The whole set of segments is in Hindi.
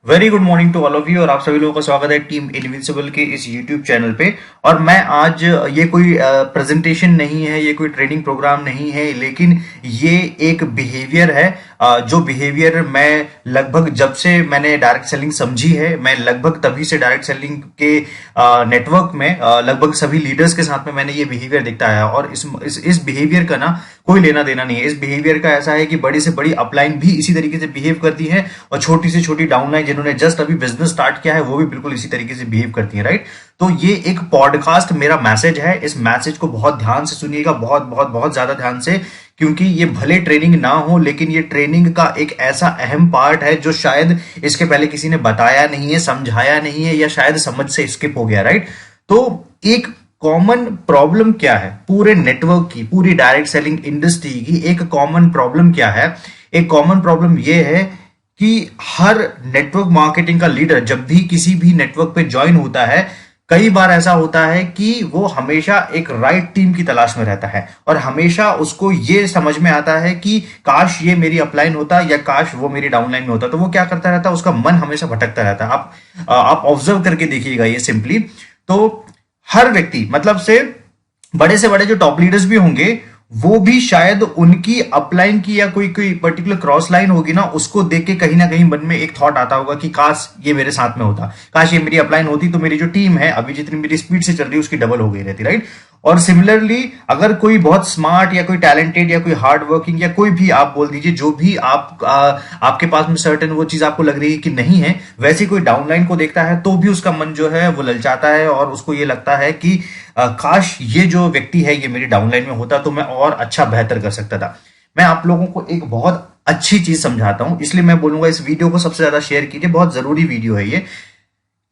Very good morning to all of you और आप सभी लोगों का स्वागत है टीम इनविंसिबल के इस यूट्यूब चैनल पे। और मैं आज ये कोई प्रेजेंटेशन नहीं है, ये कोई ट्रेनिंग प्रोग्राम नहीं है, लेकिन ये एक बिहेवियर है। जो बिहेवियर मैं लगभग जब से मैंने डायरेक्ट सेलिंग समझी है, मैं लगभग तभी से डायरेक्ट सेलिंग के नेटवर्क में लगभग सभी लीडर्स के साथ में मैंने ये बिहेवियर देखता है। और इस बिहेवियर का ना कोई लेना देना नहीं है। इस बिहेवियर का ऐसा है कि बड़ी से बड़ी अपलाइन भी इसी तरीके से बिहेव करती है और छोटी से छोटी डाउनलाइन जिन्होंने जस्ट अभी बिजनेस स्टार्ट किया है वो भी बिल्कुल इसी तरीके से बिहेव करती है, राइट। तो ये एक पॉडकास्ट मेरा मैसेज है। इस मैसेज को बहुत ध्यान से सुनिएगा, बहुत बहुत बहुत ज्यादा ध्यान से, क्योंकि ये भले ट्रेनिंग ना हो लेकिन ये ट्रेनिंग का एक ऐसा अहम पार्ट है जो शायद इसके पहले किसी ने बताया नहीं है, समझाया नहीं है, या शायद समझ से स्किप हो गया, राइट। तो एक कॉमन प्रॉब्लम क्या है पूरे नेटवर्क की, पूरी डायरेक्ट सेलिंग इंडस्ट्री की एक कॉमन प्रॉब्लम क्या है? एक कॉमन प्रॉब्लम ये है कि हर नेटवर्क मार्केटिंग का लीडर जब भी किसी भी नेटवर्क पे ज्वाइन होता है, कई बार ऐसा होता है कि वो हमेशा एक राइट टीम की तलाश में रहता है और हमेशा उसको ये समझ में आता है कि काश ये मेरी अपलाइन होता या काश वो मेरी डाउनलाइन में होता। तो वो क्या करता रहता है, उसका मन हमेशा भटकता रहता है। आप ऑब्जर्व करके देखिएगा ये सिंपली। तो हर व्यक्ति, मतलब से बड़े जो टॉप लीडर्स भी होंगे, वो भी शायद उनकी अपलाइन की या कोई कोई पर्टिकुलर क्रॉस लाइन होगी ना, उसको देख के कहीं ना कहीं मन में एक थॉट आता होगा कि काश ये मेरे साथ में होता, काश ये मेरी अपलाइन होती तो मेरी जो टीम है अभी जितनी मेरी स्पीड से चल रही है उसकी डबल हो गई रहती, राइट। और सिमिलरली अगर कोई बहुत स्मार्ट या कोई टैलेंटेड या कोई हार्ड वर्किंग या कोई भी आप बोल दीजिए, जो भी आपके पास में सर्टेन वो चीज आपको लग रही है कि नहीं है, वैसे कोई डाउनलाइन को देखता है तो भी उसका मन जो है वो ललचाता है और उसको ये लगता है कि काश ये जो व्यक्ति है ये मेरी डाउनलाइन में होता तो मैं और अच्छा बेहतर कर सकता था। मैं आप लोगों को एक बहुत अच्छी चीज समझाता हूं, इसलिए मैं बोलूंगा इस वीडियो को सबसे ज्यादा शेयर कीजिए, बहुत जरूरी वीडियो है ये।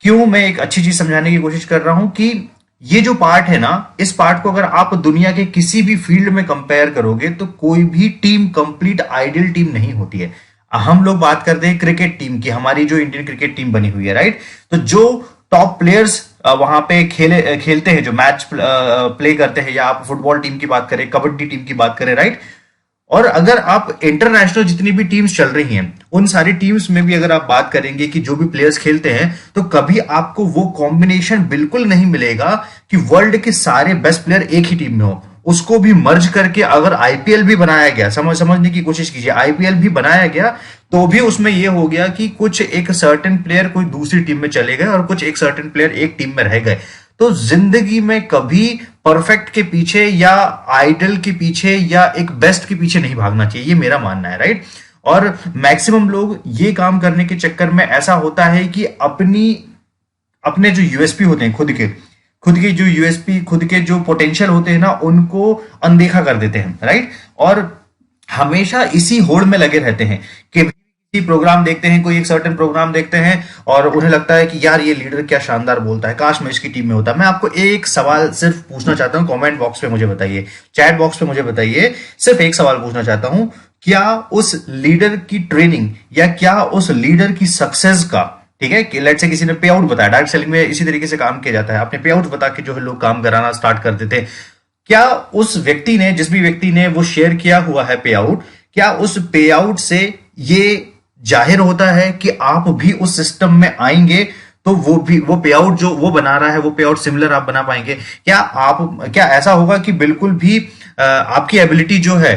क्यों मैं एक अच्छी चीज समझाने की कोशिश कर रहा हूं कि ये जो पार्ट है ना, इस पार्ट को अगर आप दुनिया के किसी भी फील्ड में कंपेयर करोगे तो कोई भी टीम कंप्लीट आइडियल टीम नहीं होती है। हम लोग बात करते हैं क्रिकेट टीम की, हमारी जो इंडियन क्रिकेट टीम बनी हुई है, राइट। तो जो टॉप प्लेयर्स वहां पे खेलते हैं, जो मैच प्ले करते हैं, या आप फुटबॉल टीम की बात करें, कबड्डी टीम की बात करें, राइट। और अगर आप इंटरनेशनल जितनी भी टीम्स चल रही हैं उन सारी टीम्स में भी अगर आप बात करेंगे कि जो भी प्लेयर्स खेलते हैं, तो कभी आपको वो कॉम्बिनेशन बिल्कुल नहीं मिलेगा कि वर्ल्ड के सारे बेस्ट प्लेयर एक ही टीम में हो। उसको भी मर्ज करके अगर आईपीएल भी बनाया गया, समझने की कोशिश कीजिए, आईपीएल भी बनाया गया तो भी उसमें यह हो गया कि कुछ एक सर्टेन प्लेयर कोई दूसरी टीम में चले गए और कुछ एक सर्टेन प्लेयर एक टीम में रह गए। तो जिंदगी में कभी परफेक्ट के पीछे या आइडल के पीछे या एक बेस्ट के पीछे नहीं भागना चाहिए, ये मेरा मानना है, राइट। और मैक्सिमम लोग ये काम करने के चक्कर में ऐसा होता है कि अपने जो यूएसपी होते हैं, खुद के जो यूएसपी, खुद के जो पोटेंशियल होते हैं ना, उनको अनदेखा कर देते हैं, राइट। और हमेशा इसी होड़ में लगे रहते हैं कि प्रोग्राम देखते हैं, कोई एक सर्टेन प्रोग्राम देखते हैं और उन्हें लगता है कि यार ये लीडर क्या शानदार बोलता है, काश मैं इसकी टीम में होता। मैं आपको एक सवाल सिर्फ पूछना चाहता हूं, कमेंट बॉक्स पे मुझे बताइए, चैट बॉक्स पे मुझे बताइए, सिर्फ एक सवाल पूछना चाहता हूं, क्या उस लीडर की ट्रेनिंग या क्या उस लीडर की सक्सेस का, ठीक है, कि लेट्स से किसी ने पे आउट बताया, डायरेक्ट सेलिंग में इसी तरीके से काम किया जाता है, आपने पे आउट बता के जो है लोग काम कराना स्टार्ट कर देते हैं। क्या उस व्यक्ति ने, जिस भी व्यक्ति ने वो शेयर किया हुआ है पे आउट, क्या उस पे आउट से ये जाहिर होता है कि आप भी उस सिस्टम में आएंगे तो वो पे आउट जो वो बना रहा है वो पे आउट सिमिलर आप बना पाएंगे? क्या ऐसा होगा कि बिल्कुल भी आपकी एबिलिटी जो है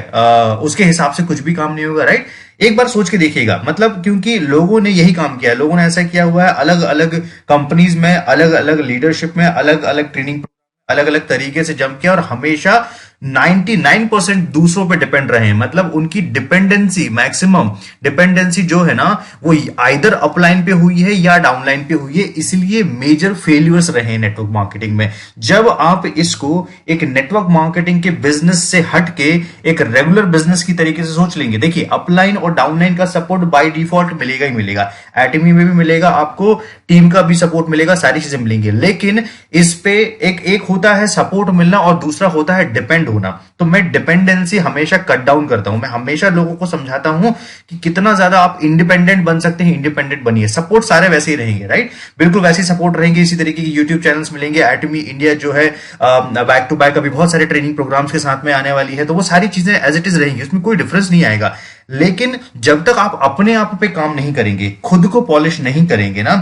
उसके हिसाब से कुछ भी काम नहीं होगा, राइट। एक बार सोच के देखिएगा, मतलब क्योंकि लोगों ने यही काम किया है, लोगों ने ऐसा किया हुआ है, अलग अलग कंपनीज में, अलग अलग लीडरशिप में, अलग अलग ट्रेनिंग, अलग अलग तरीके से जंप किया और हमेशा 99% दूसरों पे डिपेंड रहे हैं। मतलब उनकी डिपेंडेंसी, मैक्सिमम डिपेंडेंसी जो है ना, वो आइदर अपलाइन पे हुई है या डाउनलाइन पे हुई है, इसलिए मेजर फेल्यूर्स रहे हैं नेटवर्क मार्केटिंग में। जब आप इसको एक नेटवर्क मार्केटिंग के बिजनेस से हट के एक रेगुलर बिजनेस की तरीके से सोच लेंगे, देखिए अपलाइन और डाउनलाइन का सपोर्ट बाय डिफॉल्ट मिलेगा ही मिलेगा, एटमी में भी मिलेगा, आपको टीम का भी सपोर्ट मिलेगा, सारी चीजें मिलेंगी, लेकिन इस पे एक होता है सपोर्ट मिलना और दूसरा होता है डिपेंड होना। तो मैं डिपेंडेंसी हमेशा कट डाउन करता हूं। मैं हमेशा लोगों को समझाता हूं कि कितना ज्यादा आप इंडिपेंडेंट बन सकते हैं, इंडिपेंडेंट बनिए। सपोर्ट सारे वैसे ही रहेंगे, राइट, बिल्कुल वैसे ही सपोर्ट रहेंगे। इसी तरीके की यूट्यूब चैनल्स मिलेंगे। एटमी इंडिया जो है बैक टू बैक अभी बहुत सारे ट्रेनिंग प्रोग्राम्स के साथ में आने वाली है, तो वो सारी चीजें एज इट इज रहेंगी, उसमें कोई डिफरेंस नहीं आएगा। लेकिन जब तक आप अपने आप पे काम नहीं करेंगे, खुद को पॉलिश नहीं करेंगे ना,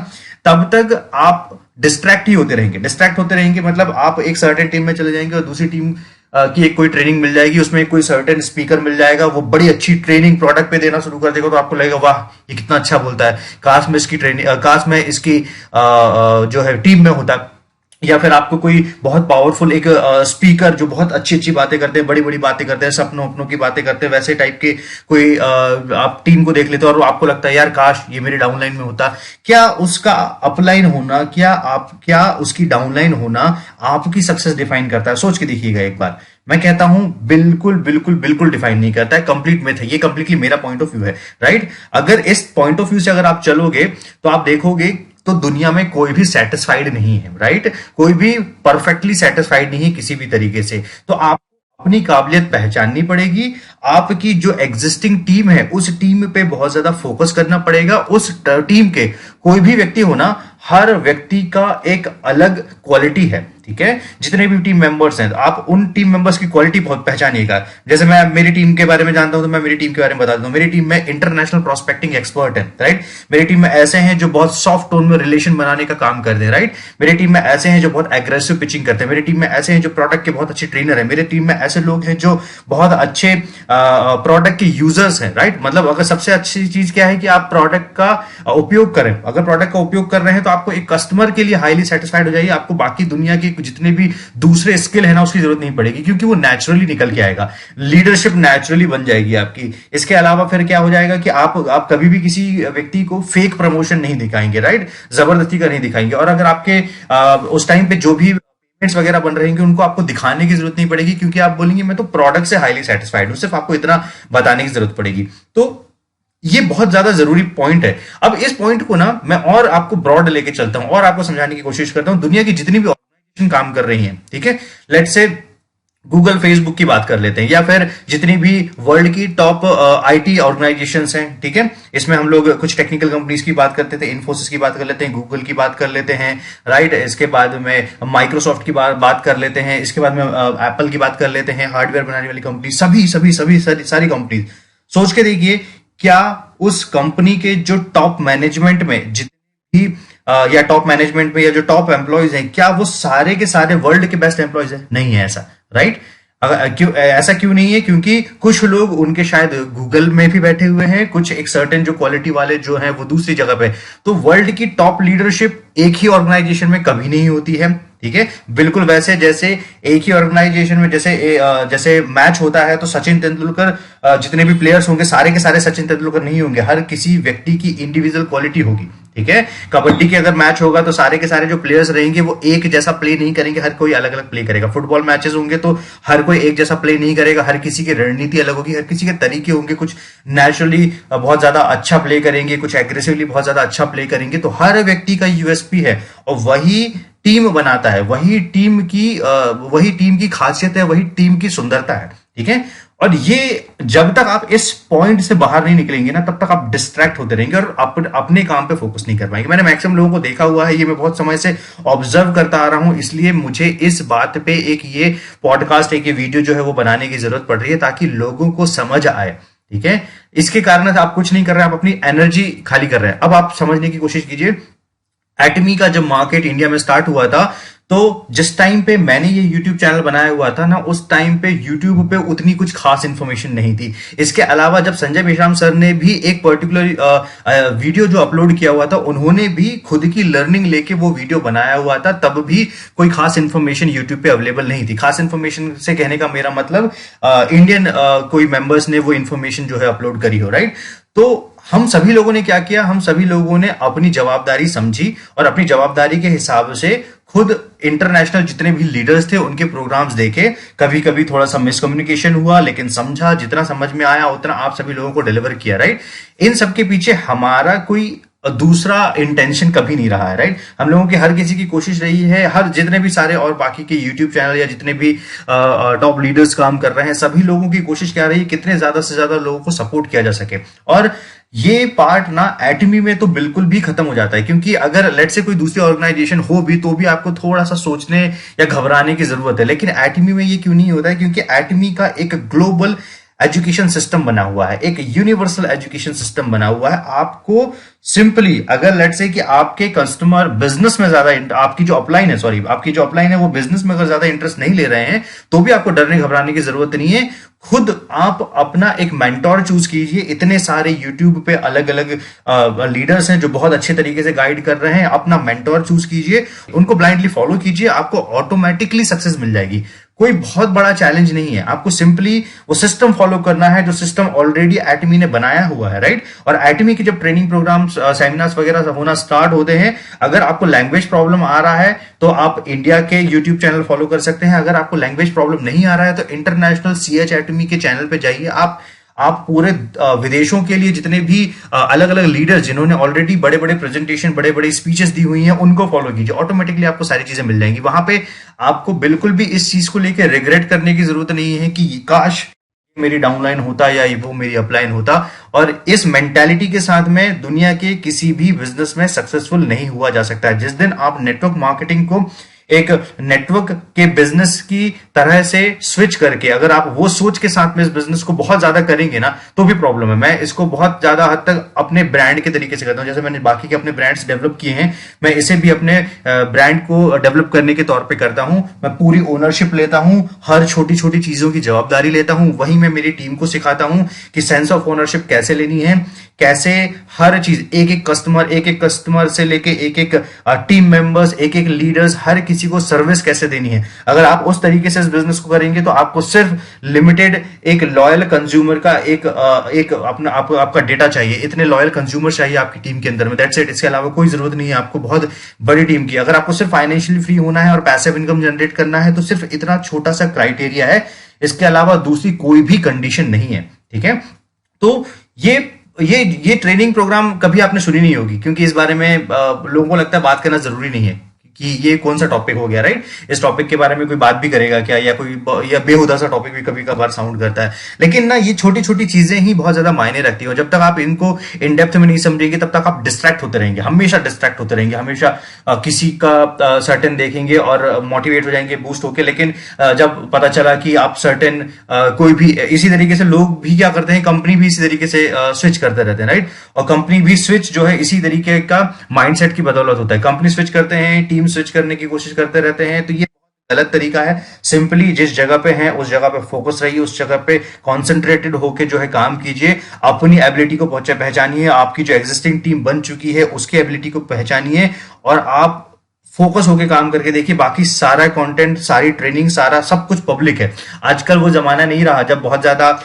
तब तक आप डिस्ट्रैक्ट ही होते रहेंगे। डिस्ट्रैक्ट होते रहेंगे मतलब आप एक सर्टेन टीम में चले जाएंगे और दूसरी टीम की एक कोई ट्रेनिंग मिल जाएगी, उसमें कोई सर्टेन स्पीकर मिल जाएगा, वो बड़ी अच्छी ट्रेनिंग प्रोडक्ट पे देना शुरू कर देगा, तो आपको लगेगा वाह ये कितना अच्छा बोलता है, काश मैं इसकी ट्रेनिंग, काश मैं इसकी जो है टीम में होता। या फिर आपको कोई बहुत पावरफुल एक स्पीकर जो बहुत अच्छी अच्छी बातें करते हैं, बड़ी बड़ी बातें करते हैं, सपनों अपनों की बातें करते हैं, वैसे टाइप के कोई आप टीम को देख लेते हो और आपको लगता है यार काश ये मेरी डाउनलाइन में होता। क्या उसका अपलाइन होना, क्या उसकी डाउनलाइन होना आपकी सक्सेस डिफाइन करता है? सोच के देखिएगा एक बार। मैं कहता हूं बिल्कुल बिल्कुल बिल्कुल डिफाइन नहीं करता है, कंप्लीट मिथ है ये, कंप्लीटली मेरा पॉइंट ऑफ व्यू है, राइट। अगर इस पॉइंट ऑफ व्यू से अगर आप चलोगे तो आप देखोगे तो दुनिया में कोई भी सेटिस्फाइड नहीं है, राइट, कोई भी परफेक्टली सेटिस्फाइड नहीं है किसी भी तरीके से। तो आप अपनी काबिलियत पहचाननी पड़ेगी। आपकी जो एग्जिस्टिंग टीम है उस टीम पे बहुत ज्यादा फोकस करना पड़ेगा। उस टीम के कोई भी व्यक्ति हो ना, हर व्यक्ति का एक अलग क्वालिटी है, ठीक है। जितने भी टीम मेंबर्स हैं आप उन टीम मेंबर्स की क्वालिटी बहुत पहचानिएगा। जैसे मैं मेरी टीम के बारे में जानता हूं तो मैं मेरी टीम के बारे में बता दूं। मेरी टीम में इंटरनेशनल प्रोस्पेक्टिंग एक्सपर्ट है, राइट। मेरी टीम में ऐसे हैं जो बहुत सॉफ्ट टोन में रिलेशन बनाने का काम करते हैं, राइट। मेरी टीम में ऐसे हैं जो बहुत एग्रेसिव पिचिंग करते हैं। मेरी टीम में ऐसे हैं जो प्रोडक्ट के बहुत अच्छे ट्रेनर है। मेरी टीम में ऐसे लोग हैं जो बहुत अच्छे प्रोडक्ट के यूजर्स हैं, राइट। मतलब अगर सबसे अच्छी चीज क्या है कि आप प्रोडक्ट का उपयोग करें। अगर प्रोडक्ट का उपयोग कर रहे हैं तो आपको एक कस्टमर के लिए हाईली सेटिस्फाइड हो जाइए। आपको बाकी दुनिया के जितने भी दूसरे स्किल है ना उसकी जरूरत नहीं पड़ेगी, क्योंकि वो नेचुरली निकल के आएगा। लीडरशिप नेचुरली बन जाएगी आपकी। इसके अलावा फिर क्या हो जाएगा कि आप कभी भी किसी व्यक्ति को फेक प्रमोशन नहीं दिखाएंगे, राइट, जबरदस्ती का नहीं दिखाएंगे। और अगर आपके उस टाइम पे जो भी पेमेंट्स वगैरह बन रहे हैं उनको आपको दिखाने की जरूरत नहीं पड़ेगी, क्योंकि आप बोलेंगे मैं तो प्रोडक्ट से हाईली सेटिस्फाइड हूं, सिर्फ आपको इतना बताने की जरूरत पड़ेगी। तो ये बहुत ज्यादा जरूरी पॉइंट है। अब इस पॉइंट को ना मैं और आपको ब्रॉड लेके चलता हूं और आपको समझाने की कोशिश करता हूं। दुनिया की जितनी भी ऑर्गेनाइजेशन काम कर रही हैं, ठीक है, लेट्स से गूगल फेसबुक की बात कर लेते हैं, या फिर जितनी भी वर्ल्ड की टॉप आईटी ऑर्गेनाइजेशंस हैं, ठीक है। इसमें हम लोग कुछ टेक्निकल कंपनीज की बात करते थे, इन्फोसिस की बात कर लेते हैं, गूगल की बात कर लेते हैं, राइट। इसके बाद में माइक्रोसॉफ्ट की बात कर लेते हैं, इसके बाद में एप्पल की बात कर लेते हैं, हार्डवेयर बनाने वाली कंपनी, सभी सारी कंपनीज। सोच के देखिए, क्या उस कंपनी के जो टॉप मैनेजमेंट में जितनी भी या टॉप मैनेजमेंट में या जो टॉप एम्प्लॉयज हैं, क्या वो सारे के सारे वर्ल्ड के बेस्ट एम्प्लॉयज हैं? नहीं है ऐसा, राइट। ऐसा क्यों नहीं है? क्योंकि कुछ लोग उनके शायद गूगल में भी बैठे हुए हैं, कुछ एक सर्टेन जो क्वालिटी वाले जो हैं वो दूसरी जगह पे। तो वर्ल्ड की टॉप लीडरशिप एक ही ऑर्गेनाइजेशन में कभी नहीं होती है, ठीक है। बिल्कुल वैसे जैसे एक ही ऑर्गेनाइजेशन में जैसे मैच होता है तो सचिन तेंदुलकर जितने भी प्लेयर्स होंगे सारे के सारे सचिन तेंदुलकर नहीं होंगे, हर किसी व्यक्ति की इंडिविजुअल क्वालिटी होगी, ठीक है। कबड्डी के अगर मैच होगा तो सारे के सारे जो प्लेयर्स रहेंगे वो एक जैसा प्ले नहीं करेंगे, हर कोई अलग अलग प्ले करेगा। फुटबॉल मैचेस होंगे तो हर कोई एक जैसा प्ले नहीं करेगा, हर किसी की रणनीति अलग होगी, हर किसी के तरीके होंगे। कुछ नेचुरली बहुत ज्यादा अच्छा प्ले करेंगे, कुछ एग्रेसिवली बहुत ज्यादा अच्छा प्ले करेंगे। तो हर व्यक्ति का यूएसपी है और वही टीम बनाता है, वही टीम की खासियत है, वही टीम की सुंदरता है, ठीक है। और ये जब तक आप इस पॉइंट से बाहर नहीं निकलेंगे ना तब तक आप डिस्ट्रैक्ट होते रहेंगे और अपने काम पे फोकस नहीं कर पाएंगे। मैंने मैक्सिमम लोगों को देखा हुआ है, ये मैं बहुत समय से ऑब्जर्व करता आ रहा हूं, इसलिए मुझे इस बात पे एक ये पॉडकास्ट, एक ये वीडियो जो है वो बनाने की जरूरत पड़ रही है ताकि लोगों को समझ आए, ठीक है। इसके कारण आप कुछ नहीं कर रहे हैं, आप अपनी एनर्जी खाली कर रहे हैं। अब आप समझने की कोशिश कीजिए, एटमी का जब मार्केट इंडिया में स्टार्ट हुआ था तो जिस टाइम पे मैंने ये YouTube चैनल बनाया हुआ था ना, उस टाइम पे YouTube पे उतनी कुछ खास इंफॉर्मेशन नहीं थी। इसके अलावा जब संजय मेश्राम सर ने भी एक पर्टिकुलर वीडियो जो अपलोड किया हुआ था, उन्होंने भी खुद की लर्निंग लेके वो वीडियो बनाया हुआ था, तब भी कोई खास इंफॉर्मेशन YouTube पे अवेलेबल नहीं थी। खास इंफॉर्मेशन से कहने का मेरा मतलब इंडियन कोई मेंबर्स ने वो इंफॉर्मेशन जो है अपलोड करी हो, राइट। तो हम सभी लोगों ने क्या किया, हम सभी लोगों ने अपनी जवाबदारी समझी और अपनी जवाबदारी के हिसाब से खुद इंटरनेशनल जितने भी लीडर्स थे उनके प्रोग्राम्स देखे। कभी कभी थोड़ा सा मिसकम्युनिकेशन हुआ, लेकिन समझा, जितना समझ में आया उतना आप सभी लोगों को डिलीवर किया, राइट। इन सब के पीछे हमारा कोई दूसरा इंटेंशन कभी नहीं रहा है, राइट। हम लोगों की हर किसी की कोशिश रही है, हर जितने भी सारे और बाकी के यूट्यूब चैनल या जितने भी टॉप लीडर्स काम कर रहे हैं, सभी लोगों की कोशिश क्या रही है, कितने ज्यादा से ज्यादा लोगों को सपोर्ट किया जा सके। और ये पार्ट ना एटमी में तो बिल्कुल भी खत्म हो जाता है, क्योंकि अगर लेट से कोई दूसरी ऑर्गेनाइजेशन हो भी तो भी आपको थोड़ा सा सोचने या घबराने की जरूरत है, लेकिन एटमी में ये क्यों नहीं होता है? क्योंकि एटमी का एक ग्लोबल एजुकेशन सिस्टम बना हुआ है, एक यूनिवर्सल एजुकेशन सिस्टम बना हुआ है। आपको सिंपली अगर लेट से कि आपके कस्टमर बिजनेस में ज्यादा, आपकी जो अपलाइन है, सॉरी, आपकी जो अपलाइन है वो बिजनेस में अगर ज्यादा इंटरेस्ट नहीं ले रहे हैं, तो भी आपको डरने घबराने की जरूरत नहीं है। खुद आप अपना एक मेंटोर चूज कीजिए। इतने सारे यूट्यूब पे अलग अलग लीडर्स हैं जो बहुत अच्छे तरीके से गाइड कर रहे हैं। अपना मेंटोर चूज कीजिए, उनको ब्लाइंडली फॉलो कीजिए, आपको ऑटोमेटिकली सक्सेस मिल जाएगी। कोई बहुत बड़ा चैलेंज नहीं है, आपको सिंपली वो सिस्टम फॉलो करना है जो सिस्टम ऑलरेडी एटमी ने बनाया हुआ है, राइट। और एटमी की जब ट्रेनिंग प्रोग्राम्स, सेमिनार्स वगैरह होना स्टार्ट होते हैं, अगर आपको लैंग्वेज प्रॉब्लम आ रहा है तो आप इंडिया के यूट्यूब चैनल फॉलो कर सकते हैं। अगर आपको लैंग्वेज प्रॉब्लम नहीं आ रहा है तो इंटरनेशनल CH एटमी के चैनल पे जाइए। आप पूरे विदेशों के लिए जितने भी अलग अलग लीडर जिन्होंने ऑलरेडी बड़े बड़े प्रेजेंटेशन, बड़े बड़े स्पीचेस दी हुई हैं, उनको फॉलो कीजिए। ऑटोमेटिकली आपको सारी चीजें मिल जाएंगी। वहां पे आपको बिल्कुल भी इस चीज को लेकर रिग्रेट करने की जरूरत नहीं है कि काश मेरी डाउनलाइन होता या वो मेरी अपलाइन होता। और इस मेंटालिटी के साथ में दुनिया के किसी भी बिजनेस में सक्सेसफुल नहीं हुआ जा सकता है। जिस दिन आप नेटवर्क मार्केटिंग को एक नेटवर्क के बिजनेस की तरह से स्विच करके, अगर आप वो सोच के साथ में इस बिजनेस को बहुत ज्यादा करेंगे ना, तो भी प्रॉब्लम है। मैं इसको बहुत ज्यादा हद तक अपने ब्रांड के तरीके से करता हूं। जैसे मैंने बाकी के अपने ब्रांड्स डेवलप किए हैं, मैं इसे भी अपने ब्रांड को डेवलप करने के तौर पे करता हूं। मैं पूरी ओनरशिप लेता हूं, हर छोटी छोटी चीजों की जवाबदारी लेता हूं। वहीं मैं मेरी टीम को सिखाता हूं कि सेंस ऑफ ओनरशिप कैसे लेनी है, कैसे हर चीज, एक एक कस्टमर से लेके एक एक टीम मेंबर्स, एक एक लीडर्स, हर किसी को सर्विस कैसे देनी है। अगर आप उस तरीके से इस बिजनेस को करेंगे तो आपको सिर्फ लिमिटेड एक लॉयल कंज्यूमर का एक अपना आपका डेटा चाहिए। इतने लॉयल कंज्यूमर चाहिए आपकी टीम के अंदर में, दैट्स इट। इसके अलावा कोई जरूरत नहीं है आपको बहुत बड़ी टीम की। अगर आपको सिर्फ फाइनेंशियली फ्री होना है और पैसिव इनकम जनरेट करना है तो सिर्फ इतना छोटा सा क्राइटेरिया है, इसके अलावा दूसरी कोई भी कंडीशन नहीं है, ठीक है। तो ये ट्रेनिंग प्रोग्राम कभी आपने सुनी नहीं होगी, क्योंकि इस बारे में लोगों को लगता है बात करना जरूरी नहीं है कि ये कौन सा टॉपिक हो गया, राइट। इस टॉपिक के बारे में कोई बात भी करेगा क्या, या कोई या बेहुदा सा टॉपिक भी कभी कभार साउंड करता है। लेकिन ना ये छोटी छोटी चीजें ही बहुत ज्यादा मायने रखती है। जब तक आप इनको इन डेप्थ में नहीं समझेंगे तब तक आप डिस्ट्रैक्ट होते रहेंगे, हमेशा डिस्ट्रैक्ट होते रहेंगे, हमेशा किसी का सर्टेन देखेंगे और मोटिवेट हो जाएंगे, बूस्ट होके। लेकिन जब पता चला कि आप सर्टेन कोई भी इसी तरीके से, लोग भी क्या करते हैं, कंपनी भी इसी तरीके से स्विच करते रहते हैं, राइट। और कंपनी भी स्विच जो है इसी तरीके का माइंडसेट की बदौलत होता है। कंपनी स्विच करते हैं, टीम स्विच करने की कोशिश करते रहते हैं, तो ये गलत तरीका है। सिंपली जिस जगह पे हैं उस जगह पे फोकस रहिए, उस जगह पे कॉन्सेंट्रेटेड होके जो है काम कीजिए। अपनी एबिलिटी को पहचानिए, आपकी जो एग्जिस्टिंग टीम बन चुकी है उसकी एबिलिटी को पहचानिए और आप फोकस होके काम करके देखिए। बाकी सारा कंटेंट, सारी ट्रेनिंग, सारा सब कुछ पब्लिक है। आजकल वो जमाना नहीं रहा जब बहुत ज्यादा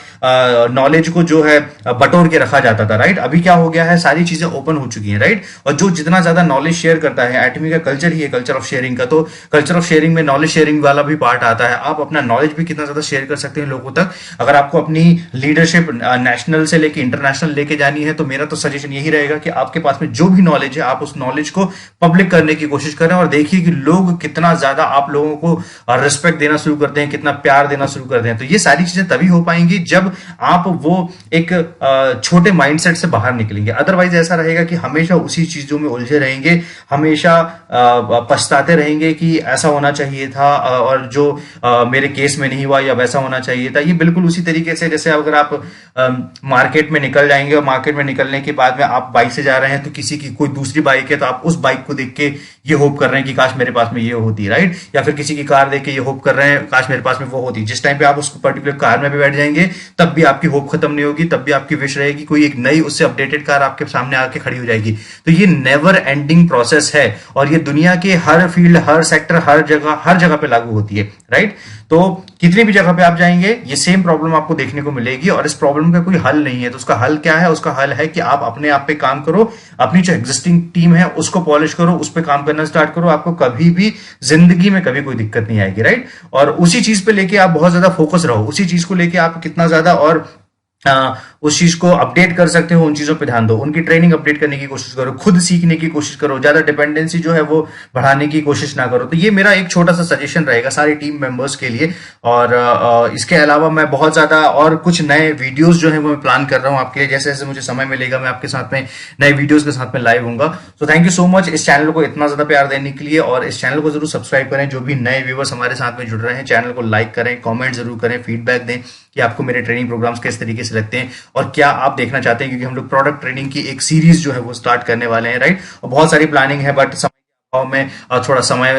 नॉलेज को जो है बटोर के रखा जाता था, राइट। अभी क्या हो गया है, सारी चीजें ओपन हो चुकी हैं, राइट। और जो जितना ज्यादा नॉलेज शेयर करता है, एटमी का कल्चर ही है कल्चर ऑफ शेयरिंग का, तो कल्चर ऑफ शेयरिंग में नॉलेज शेयरिंग वाला भी पार्ट आता है। आप अपना नॉलेज भी कितना ज्यादा शेयर कर सकते हैं लोगों तक। अगर आपको अपनी लीडरशिप नेशनल से लेके इंटरनेशनल लेके जानी है तो मेरा तो सजेशन यही रहेगा कि आपके पास में जो भी नॉलेज है आप उस नॉलेज को पब्लिक करने की कोशिश करें और देखिए कि लोग कितना ज्यादा आप लोगों को रिस्पेक्ट देना शुरू करते हैं, कितना प्यार देना शुरू करते हैं। तो ये सारी चीजें तभी हो पाएंगी जब आप वो एक छोटे माइंडसेट से बाहर निकलेंगे। अदरवाइज ऐसा रहेगा कि हमेशा उसी चीजों में उलझे रहेंगे, हमेशा पछताते रहेंगे कि ऐसा होना चाहिए था और जो मेरे केस में नहीं हुआ, या वैसा होना चाहिए था। ये बिल्कुल उसी तरीके से जैसे अगर आप मार्केट में निकल जाएंगे और मार्केट में निकलने के बाद में आप बाइक से जा रहे हैं तो किसी की कोई दूसरी बाइक है तो आप उस बाइक को देख के ये होप कर रहे हैं कि काश मेरे पास में ये होती, राइट। या फिर किसी की कार देख के ये होप कर रहे हैं काश मेरे पास में वो होती। जिस टाइम पे आप उस पर्टिकुलर कार में भी बैठ जाएंगे तब भी आपकी होप खत्म नहीं होगी, तब भी आपकी विश रहेगी कोई एक नई उससे अपडेटेड कार आपके सामने आके खड़ी हो जाएगी। तो ये नेवर एंडिंग प्रोसेस है और ये दुनिया के हर फील्ड, हर सेक्टर, हर जगह पे लागू होती है, राइट। तो कितनी भी जगह पे आप जाएंगे ये सेम प्रॉब्लम आपको देखने को मिलेगी और इस प्रॉब्लम का कोई हल नहीं है। तो उसका हल क्या है? उसका हल है कि आप अपने आप पे काम करो, अपनी जो एग्जिस्टिंग टीम है उसको पॉलिश करो, उस पर काम करना स्टार्ट करो। आपको कभी भी जिंदगी में कभी कोई दिक्कत नहीं आएगी, राइट। और उसी चीज पे लेके आप बहुत ज्यादा फोकस रहो, उसी चीज को लेके आप कितना ज्यादा और उस चीज को अपडेट कर सकते हो, उन चीजों पे ध्यान दो, उनकी ट्रेनिंग अपडेट करने की कोशिश करो, खुद सीखने की कोशिश करो, ज्यादा डिपेंडेंसी जो है वो बढ़ाने की कोशिश ना करो। तो ये मेरा एक छोटा सा सजेशन रहेगा सारे टीम मेंबर्स के लिए। और इसके अलावा मैं बहुत ज्यादा और कुछ नए वीडियोस जो है वो मैं प्लान कर रहा हूँ आपके लिए। जैसे जैसे मुझे समय मिलेगा मैं आपके साथ में नए वीडियोस के साथ में लाइव हूंगा। So thank you so much इस चैनल को इतना ज्यादा प्यार देने के लिए, और इस चैनल को जरूर सब्सक्राइब करें। जो भी नए व्यूवर्स हमारे साथ में जुड़ रहे हैं, चैनल को लाइक करें, कॉमेंट जरूर करें, फीडबैक दें कि आपको मेरे ट्रेनिंग प्रोग्राम्स किस तरीके से लगते हैं और क्या आप देखना चाहते हैं, क्योंकि हम लोग प्रोडक्ट ट्रेनिंग की एक सीरीज जो है वो स्टार्ट करने वाले हैं, राइट। और बहुत सारी प्लानिंग है, बट समय के अभाव में थोड़ा समय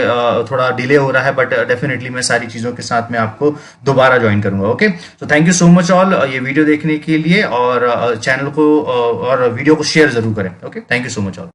थोड़ा डिले हो रहा है, बट डेफिनेटली मैं सारी चीजों के साथ में आपको दोबारा ज्वाइन करूंगा। ओके, तो thank you so much all ये वीडियो देखने के लिए, और चैनल को और वीडियो को शेयर जरूर करें। Okay, thank you so much all.